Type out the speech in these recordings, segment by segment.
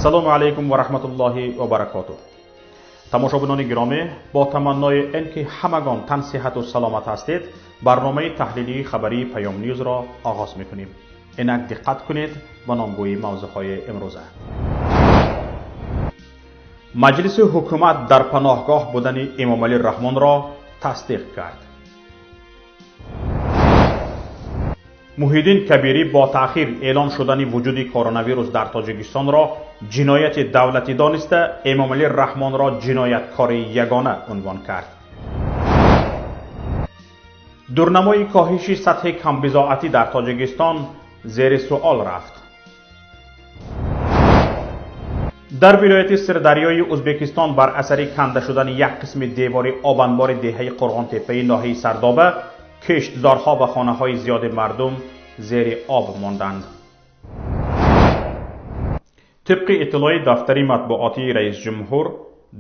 السلام علیکم و رحمت الله و برکاته. تماشابینان گرامی، با تمنای اینکه همگان تن صحت و سلامت هستید، برنامه تحلیلی خبری پیام نیوز را آغاز میکنیم. اینک دقت کنید و نامگوی موضوعهای امروزه. مجلس حکومت در پناهگاه بودن امام علی رحمان را تصدیق کرد. محیدین کبیری با تأخیر اعلان شدن وجود کرونا ویروس در تاجیکستان را جنایت دولتی دانسته امام علی رحمان را جنایتکار یگانه عنوان کرد. دورنمای کاهش سطح کمبضاعتی در تاجیکستان زیر سوال رفت. در ولایت سردریای ازبکستان بر اثر کنده شدن یک قسم دیوار آبانبار دهه قرغان تپه ناحیه سردابه کشتزارها و خانه های زیاد مردم زیر آب ماندند. طبق اطلاع دفتر مطبوعاتی رئیس جمهور،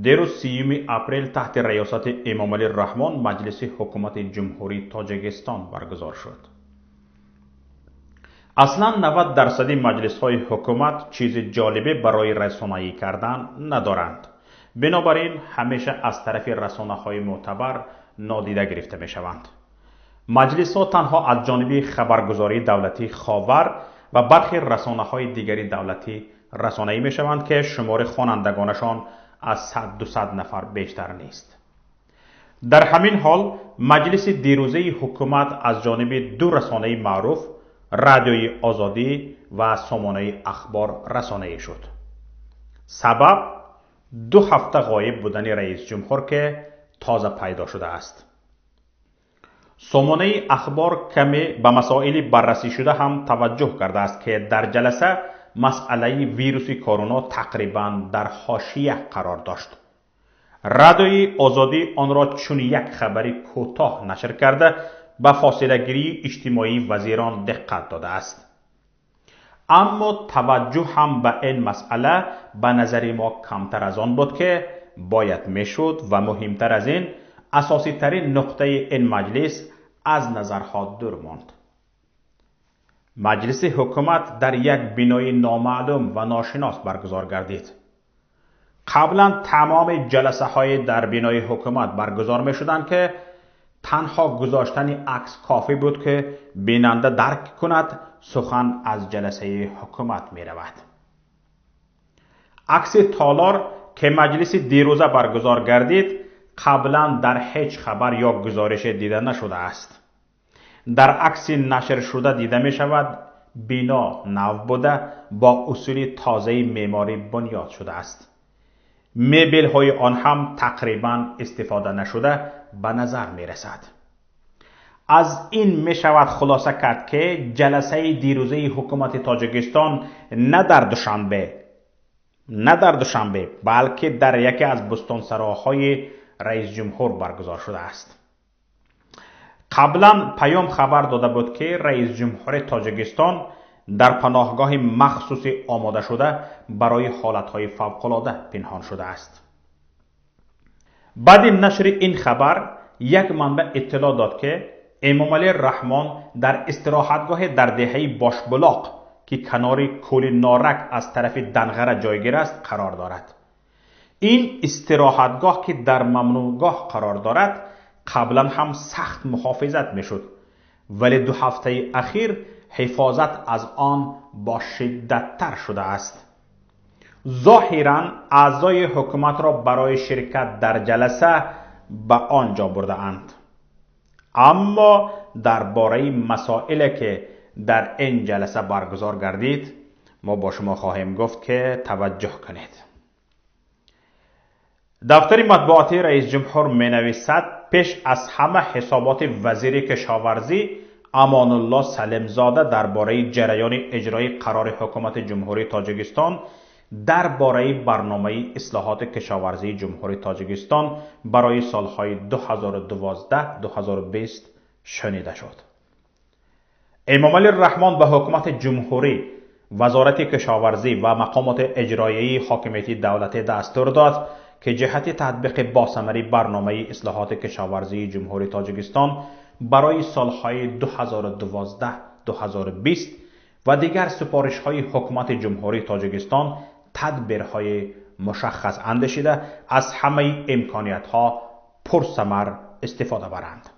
دیروز 30 اپریل تحت ریاست امام علی رحمان مجلس حکومت جمهوری تاجیکستان برگزار شد. اصلا 90% مجلس های حکومت چیز جالبی برای رسانه‌ای کردن ندارند. بنابراین همیشه از طرف رسانه های معتبر نادیده گرفته می شوند. مجلس ها تنها از جانب خبرگزاری دولتی خاور و برخی رسانه های دیگری دولتی رسانه‌ای می شوند که شمار خوانندگانشان از 100-200 نفر بیشتر نیست. در همین حال مجلس دیروزه حکومت از جانب دو رسانه معروف، رادیوی آزادی و سامانه اخبار رسانه‌ای شد. سبب 2 هفته غایب بودن رئیس جمهور که تازه پیدا شده است. سامانه اخبار کمی به مسائل بررسی شده هم توجه کرده است که در جلسه مسئله ویروس کرونا تقریبا در حاشیه قرار داشت. رادیوی آزادی آن را چون یک خبری کوتاه نشر کرده به فاصله گیری اجتماعی وزیران دقت داده است. اما توجه هم به این مسئله به نظر ما کمتر از آن بود که باید میشد و مهمتر از این اساسی ترین نقطه این مجلس از نظرها دور ماند. مجلس حکومت در یک بنای نامعلوم و ناشناس برگزار گردید. قبلا تمام جلسه های در بنای حکومت برگزار می شدند که تنها گذاشتن عکس کافی بود که بیننده درک کند سخن از جلسه حکومت می رود. عکس تالار که مجلس دیروزه برگزار گردید قبلا در هیچ خبر یا گزارش دیده نشده است. در عکس نشر شده دیده می شود بنا نو بوده با اصول تازه معماری بنیاد شده است. مبل های آن هم تقریبا استفاده نشده به نظر می رسد. از این می شود خلاصه کرد که جلسه دیروزه حکومت تاجیکستان نه در دوشنبه بلکه در یکی از بستانسراهای رئیس جمهور برگزار شده است. قبلا پیام خبر داده بود که رئیس جمهور تاجیکستان در پناهگاه مخصوصی آماده شده برای حالتهای فوق‌العاده پنهان شده است. بعد نشر این خبر یک منبع اطلاع داد که امام علی رحمان در استراحتگاه در دهه باشبلاق که کنار کل نارک از طرف دنغره جایگیر است قرار دارد. این استراحتگاه که در ممنوعگاه قرار دارد قبلا هم سخت محافظت می شد، ولی 2 هفته اخیر حفاظت از آن با شدت تر شده است. ظاهرا اعضای حکومت را برای شرکت در جلسه به آنجا برده اند. اما درباره مسائلی که در این جلسه برگزار گردید ما با شما خواهیم گفت که توجه کنید. دفتر مطبوعاتی رئیس جمهور می نویسد پیش از همه حسابات وزیر کشاورزی امان الله سلیم زاده درباره جریان اجرای قرار حکومت جمهوری تاجیکستان درباره برنامه اصلاحات کشاورزی جمهوری تاجیکستان برای سالهای 2012-2020 شنیده شد. امام علی رحمان به حکومت جمهوری، وزارت کشاورزی و مقامات اجرایی حاکمیت دولتی دستور داد که جهت تطبیق باثمری برنامه اصلاحات کشاورزی جمهوری تاجیکستان برای سالهای 2012-2020 و دیگر سپارش‌های حکومت جمهوری تاجیکستان تدبیرهای مشخص اندیشیده از همه امکانیت‌ها پرثمر استفاده برند.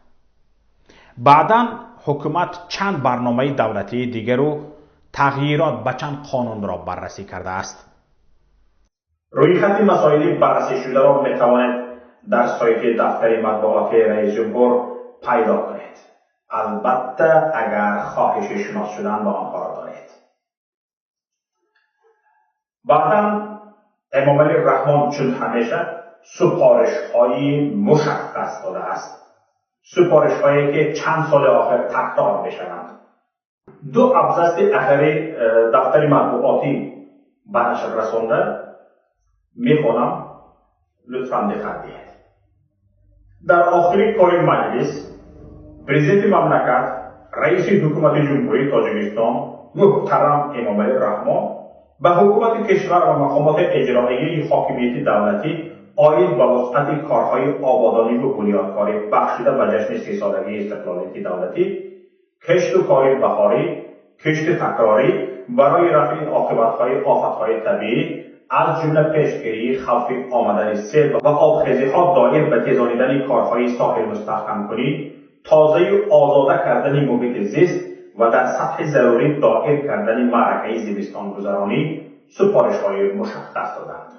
بعداً حکومت چند برنامه دولتی دیگر و تغییرات به چند قانون را بررسی کرده است. رویخط مسائل بررسی شده را می توانید در سایت دفتر مطبوعاتی رئیس جمهور پیدا کنید. البته اگر خواهش شناس شدن با آنها را دارید. بعداً امام علی رحمان چون همیشه سفارش‌های مشخص داده است. سفارش‌هایی که چند سال آخر تکرار می‌شوند. 2 ابزاس اخیر دفتر مطبوعاتی به نشر رسانده می‌خوانم، لطفاً دقت دهید. در آخرین کار مجلس پرزیدنت مملکت رئیس حکومت جمهوری تاجیکستان محترم امام علی رحمان به حکومت کشور و مقامات اجرایی حاکمیت دولتی آید به وسعت کارهای آبادانی و بنیادکاری بخشیده به جشن 30 سالگی استقلالیت دولتی، کشت و کار بهاری، کشت تکراری برای رفع عاقبت‌های آفت‌های طبیعی از جمله پیشگیری خوف آمدن سیل و آبخیزی‌ها دایر به تیزانیدن کارهای ساحل مستحکم کنی، تازه و آزاده کردن محیط زیست و در سطح ضروری دایر کردن معرکه زمستان گذرانی سفارش‌های مشخص دادند.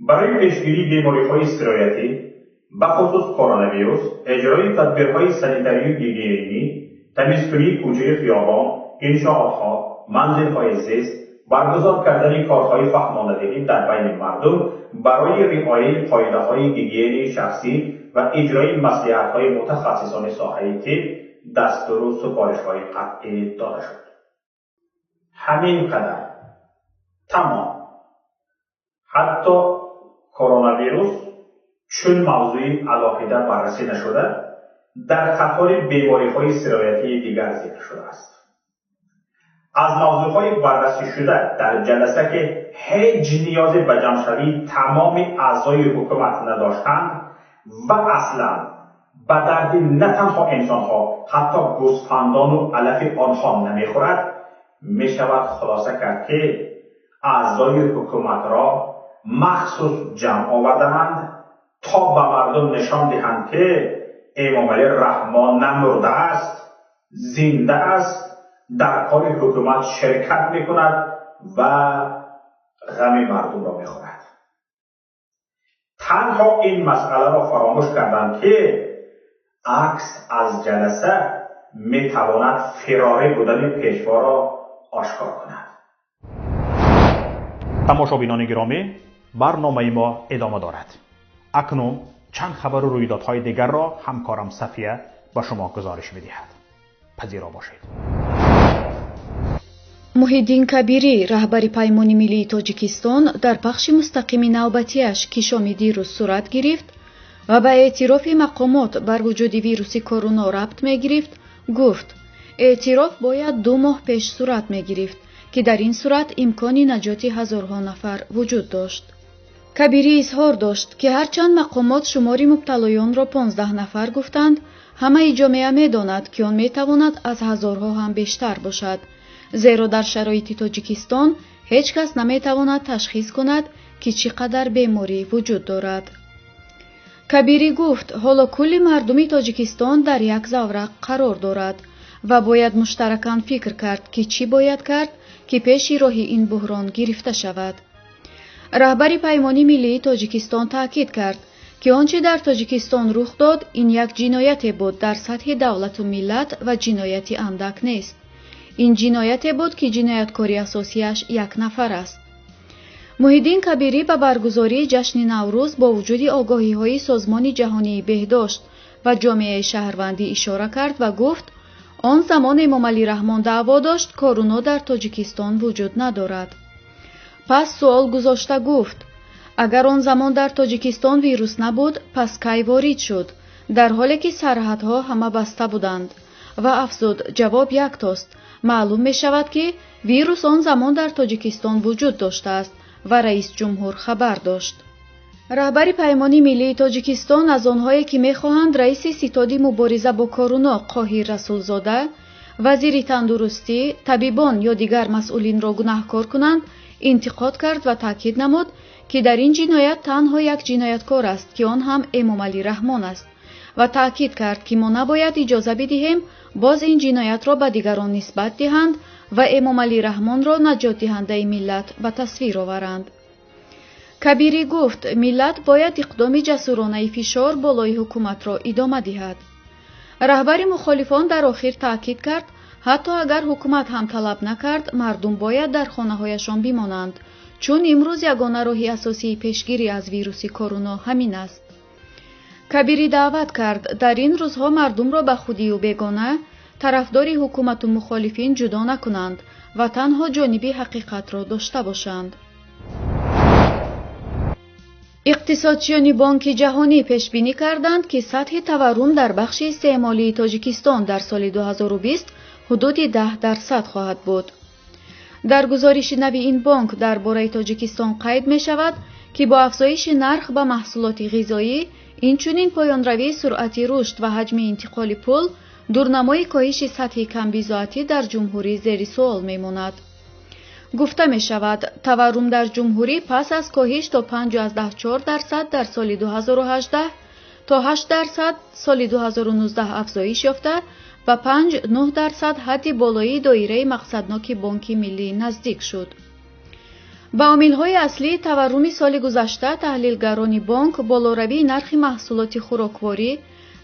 برای پیشگیری بیماری‌های سرایتی به خصوص کرونا ویروس، اجرای تدبیرهای سانیتاری و گیگینی، تمیزکنی کوچه خیابان، انشاءات‌ها، منزل‌های زیست، برگزار کردن کارهای فهماندهی در بین مردم برای رعایت قاعده‌های گیگینی شخصی و اجرای مصلحت‌های متخصصان ساحه طب، دستور و سفارش‌های قطعی داده شد. همین قدر تمام. حتی کرونا ویروس چون موضوع علاقیده بررسی نشده در قطار بیماری‌های سرایتی دیگر ذکر شده است. از موضوعهای بررسی شده در جلسه که هیچ نیازی به جمع‌شوی تمام اعضای حکومت نداشتند و اصلا به درد نه تنها انسان‌ها حتی گوسفندان و علف آنها نمیخورد، می شود خلاصه کرد که اعضای حکومت را مخصوص جمع آوردند تا به مردم نشان دهند که امام علی رحمان نمرده است، زنده است، در کار حکومت شرکت می کند و غم مردم را می خورد. تنها این مسئله را فراموش کردند که عکس از جلسه می تواند فراری بودن پیشوا را آشکار کند. تماشابینان گرامی، برنامه ما ادامه دارد. اکنون چند خبر و رویدادهای دیگر را همکارم صفیه به شما گزارش می‌دهد. پذیرا باشید. محیدین کبیری رهبر پیمانی ملی تاجیکستان در بخش مستقیم نوبتیش که شام دیروز صورت گرفت و به اعتراف مقامات بر وجود ویروس کرونا ربط می‌گرفت گفت اعتراف باید 2 ماه پیش صورت می‌گرفت که در این صورت امکان نجات هزارها نفر وجود داشت. کبیری اظهار داشت که هرچند مقامات شماری مبتلایان را 15 نفر گفتند، همه جامعه می‌داند که آن می‌تواند از هزارها هم بیشتر باشد، زیرا در شرایط تاجیکستان هیچ کس نمی‌تواند تشخیص کند که چقدر بیماری وجود دارد. کبیری گفت حالا کل مردم تاجیکستان در یک زورق قرار دارد و باید مشترکاً فکر کرد که چی باید کرد که پیش راه این بحران گرفته شود. رهبر پیمانی ملی تاجیکستان تاکید کرد که آنچه در تاجیکستان رخ داد این یک جنایت بود در سطح دولت و ملت و جنایتی اندک نیست. این جنایت بود که جنایتکاری اساسیش یک نفر است. محیدین کبیری به برگزاری جشن نوروز با وجود آگاهی‌های سازمان جهانی بهداشت و جامعه شهروندی اشاره کرد و گفت آن زمان امام علی رحمان دعوا داشت کرونا در تاجیکستان وجود ندارد. پس سوال گذاشته گفت اگر آن زمان در تاجیکستان ویروس نبود پس کی وارد شد در حالی که سرحدها همه بسته بودند و افزود جواب یک تاست، معلوم می شود که ویروس آن زمان در تاجیکستان وجود داشته است و رئیس جمهور خبر داشت. رهبر پیمانی ملی تاجیکستان از آنهایی که می‌خواهند رئیس ستاد مبارزه با کرونا قاهر رسولزاده вазири тандурустӣ табибон ё дигар масъулинро гунаҳкор кунанд интиқод кард ва таъкид намуд, ки дар ин ҷиноят танҳо як ҷинояткор аст, ки он ҳам Эмомалӣ Раҳмон аст, ва таъкид кард, ки мо набояд иҷоза бидиҳем боз ин ҷиноятро ба дигарон нисбат диҳанд ва Эмомалӣ Раҳмонро наҷотдиҳандаи миллат ба тасвир оваранд. Кабирӣ гуфт, миллат бояд иқдоми ҷасуронаи фишор болои ҳукуматро идома диҳад. раҳбари мухолифон дар охир таъкид кард, ҳатто агар ҳукумат ҳам талаб накард, мардум бояд дар хонаҳояшон бимонанд, чун имрӯз ягона роҳи асосии пешгирӣ аз вируси короно ҳамин аст. кабирӣ даъват кард, дар ин рӯзҳо мардумро ба худию бегона, тарафдори ҳукумату мухолифин ҷудо накунанд ва танҳо ҷониби ҳақиқатро дошта бошанд. иқтисодчиёни Бонки ҷаҳонӣ пешбинӣ карданд, ки сатҳи таворрум дар бахши истеъмолии Тоҷикистон дар соли 2020 ҳудуди 10% хоҳад буд. дар гузориши нави ин бонк дар бораи Тоҷикистон қайд мешавад, ки бо афзоиши нарх ба маҳсулоти ғизоӣ, инчунин поёнравии суръати рушд ва ҳаҷми интиқоли пул, дурнамои коҳиши сатҳи камбизоатӣ дар ҷумҳурӣ зери суол мемонад. гуфта мешавад, таворрум дар ҷумҳурӣ пас аз коҳиш то 5.4% дар соли 2018 то 8% соли 2019 афзоиш ёфта ва 5.9% ҳадди болоии доираи мақсадноки Бонки Миллӣ наздик шуд. ба омилҳои аслии таворруми соли гузашта таҳлилгарони бонк болоравии нархи маҳсулоти хӯрокворӣ,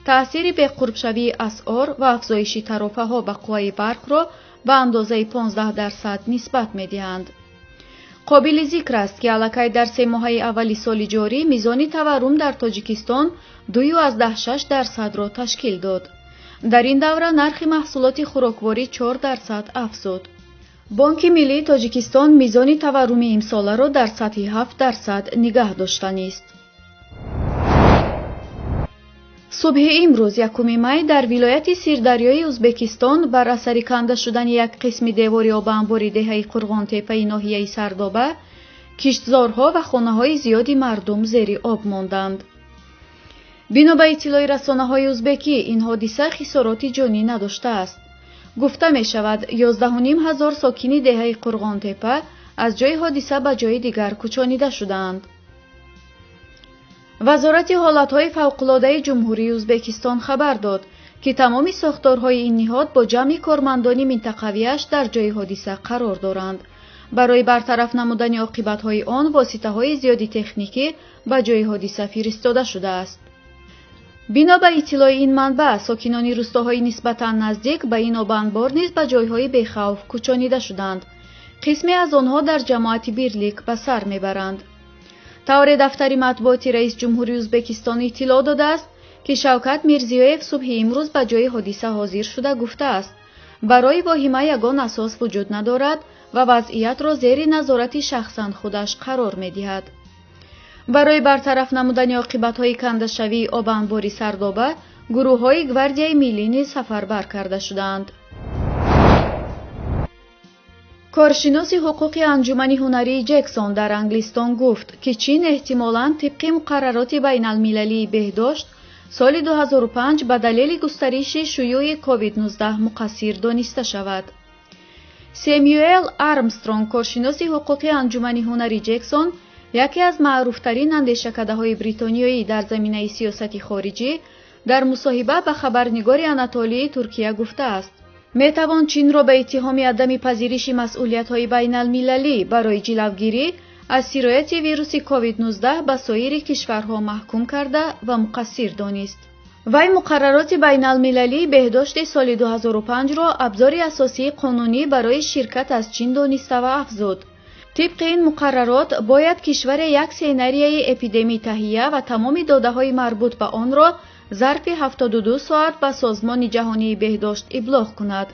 таъсири беқурбшавии асъор ва афзоиши тарофаҳо ба қувваи барқро ба андозаи 15% нисбат медиҳанд. қобили зикр аст, ки аллакай дар 3 моҳаи аввали соли ҷорӣ мизони таворрум дар Тоҷикистон 2.6% ташкил дод. дар ин давра нархи маҳсулоти хӯрокворӣ 4% афзуд. Бонки Миллии Тоҷикистон мизони таворруми имсоларо дар сатҳи 7% нигоҳ доштанист. субҳи имрӯз 1 май дар вилояти Сирдарёи Узбекистон бар асари канда шудани як қисми девори обанбори деҳаи Қурғонтепаи ноҳияи Сардоба, киштзорҳо ва хонаҳои зиёди мардум зери об монданд. бино ба иттилои расонаҳои узбекӣ, ин ҳодиса хисороти ҷонӣ надоштааст. гуфта мешавад, 11,5 ҳазор сокини деҳаи Қурғонтепа аз ҷои ҳодиса ба ҷои дигар кӯчонида шудаанд. вазорати ҳолатҳои фавқулодаи ҷумҳурии Узбекистон хабар дод, ки тамоми сохторҳои ин ниҳод бо ҷамъи кормандони минтақавиаш дар ҷои ҳодиса қарор доранд. барои бартараф намудани оқибатҳои он воситаҳои зиёди техникӣ ба ҷои ҳодиса фиристода шудааст. бино ба иттилои ин манбаъ, сокинони рӯстоҳои нисбатан наздик ба ин обанбор низ ба ҷойҳои бехавф кӯчонида шуданд. қисме аз онҳо дар ҷамоати Бирлик ба сар мебаранд. тавре дафтари матбуоти раис ҷумҳурии Узбекистон иттилоъ додааст, ки Шавкат Мирзиёев субҳи имрӯз ба ҷои ҳодиса ҳозир шуда гуфтааст, барои воҳима ягон асос вуҷуд надорад ва вазъиятро зери назорати шахсан худаш қарор медиҳад. барои бартараф намудани оқибатҳои кандашавии обанбори Сардоба, гурӯҳҳои Гвардияи Миллӣ низ сафарбар карда шуданд. коршиноси ҳуқуқи анҷумани ҳунарии Ҷексон дар Англистон гуфт, ки Чин эҳтимолан тибқи муқаррароти байналмилалии беҳдошт соли 2005 ба далели густариши шуюи COVID-19 муқассир дониста шавад. Сэмюэл Армстронг, коршиноси ҳуқуқи анҷумани ҳунари Ҷексон, яке аз маъруфтарин андешакадаҳои бритониёӣ дар заминаи сиёсати хориҷӣ, дар мусоҳиба ба хабарнигори Анатолии Туркия гуфтааст, метавон Чинро ба иттиҳоми адами пазириши масъулиятҳои байналмилалӣ барои ҷилавгирӣ аз сирояти вируси COVID-19 ба соири кишварҳо маҳкум карда ва муқассир донист. вай муқаррароти байналмилалии беҳдошти соли 2005-ро абзори асосии қонунӣ барои ширкат аз Чин дониста ва афзуд. тибқи ин муқаррарот бояд кишваре як сценарияи эпидемӣ таҳия ва тамоми додаҳои марбут ба онро зарфи 72 соат ба Созмони ҷаҳонии беҳдошт иблоғ кунад.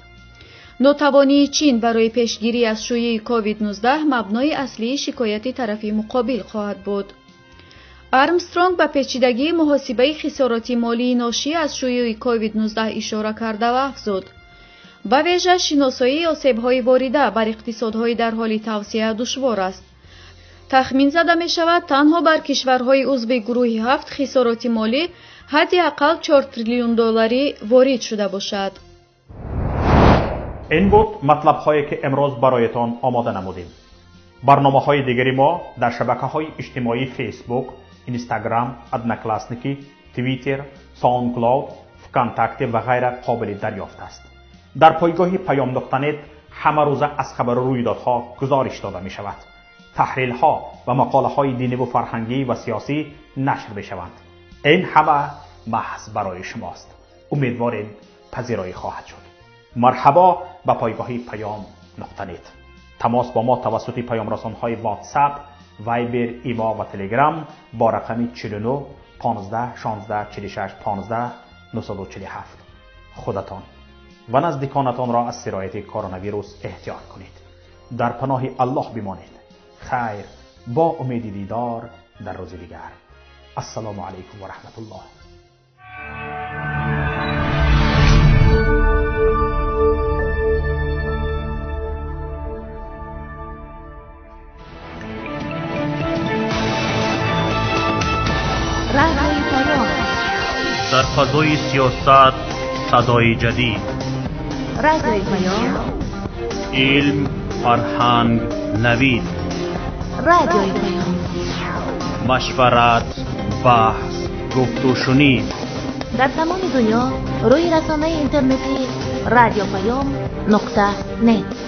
нотавонии Чин барои пешгирӣ аз шӯйии COVID-19 мабнои аслии шикояти тарафи муқобил хоҳад буд. Армстронг ба печидагии муҳосибаи хисороти молии ношӣ аз шӯйии COVID-19 ишора карда ва афзуд, ба вежа шиносоии осебҳои ворида бар иқтисодҳои дар ҳоли тавсеа душвор аст. тахмин зада мешавад, танҳо бар кишварҳои узви гурӯҳи 7 хисороти молӣ ҳадди ақал $4 триллион ворид шуда бошад. این بود مطلب هایی که امروز برایتان آماده نمودیم. برنامه های دیگری ما در شبکه های اجتماعی فیسبوک، اینستاگرام، ادناکلاسنیکی، توییتر، ساوندکلاود، وکانتاکت و غیره قابل دریافت است. در پایگاه پیام نت همه روزه از خبر و رویدادها گزارش داده می شود. تحلیل ها و مقاله های دینی و فرهنگی و سیاسی نشر می شوند. این همه محض برای شماست. امیدواریم پذیرایی خواهد شد. مرحبا به پایگاه پیام نت. تماس با ما توسط پیام رسان های واتساپ، وایبر، ایما و تلگرام با رقم 49 15 16 46 15 947. خودتان و نزدیکانتان را از سرایت کرونا ویروس احتیاط کنید. در پناه الله بمانید. خیر، با امید دیدار در روز دیگر. السلام علیکم و رحمت الله. رادیوی پیام، در فضای سیاست صدای جدید. رادیوی پیام، علم، فرهنگ، نوید. رادیوی پیام، مشورت، بحث، گفت و شنید. در تمام دنیا روی رسانه اینترنتی رادیو پیام .net.